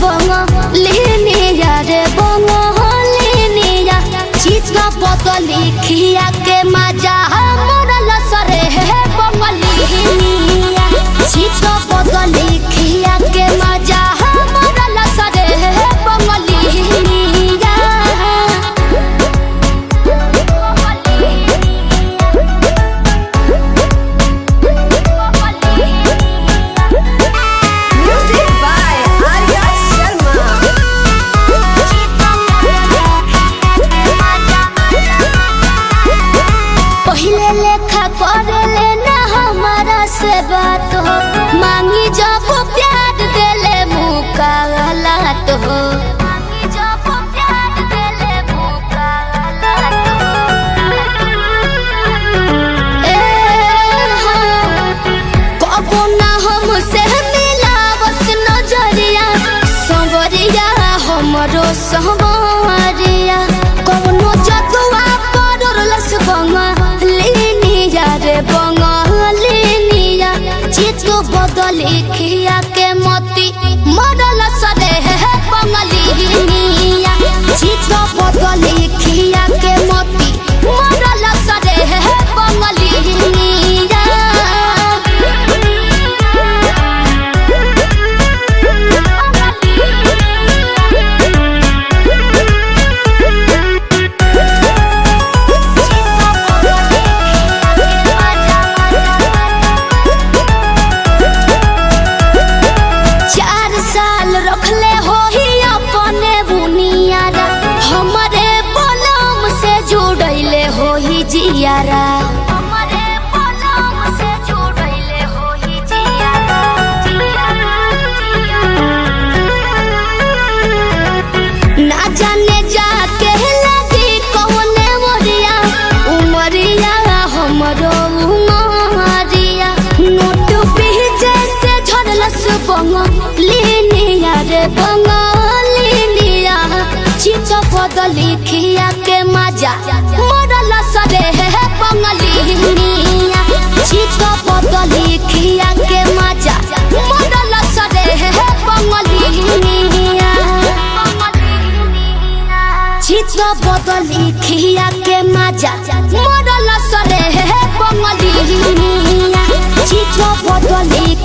बंगलिनिया रे बंगलिनिया चित्र बदली खिया के मजा मरल सरे है बंगलिनिया चित्र बदली खिया के मजा मरल सरे है बंगलिनिया। बात हो मांगी जब प्यार देले मुकालत हो मांगी जब प्यार देले मुकालत हो कबो ना हमसे मिलावस नजरिया संवरिया हमरो संवरिया कौनो जतुआ पड़लस बंगलिनिया रे बंगलिनिया चित्र बदली खिया के मोती मरल सरे है बंगलिनिया चित्र बदली खिया के मोती मरल सरे है बंगलिनिया। रखले हो ही अपने बुनियारा हमारे बलम से जुड़ैले हो ही जियारा हमारे बलम से जुड़ैले हो ही जियारा ना जाने जाके लगी कौने मोरिया उमरिया हमरो उमरिया नोट पीछे से झड़लस बंगलिनिया रे बंगलिनिया चित्र बदली खिया के मजा मरल सरे है बंगलिनिया चित्र बदली खिया के मजा मरल सरे है बंगलिनिया चित्र बदली खिया के मजा मरल सरे है बंगलिनिया चित्र बदली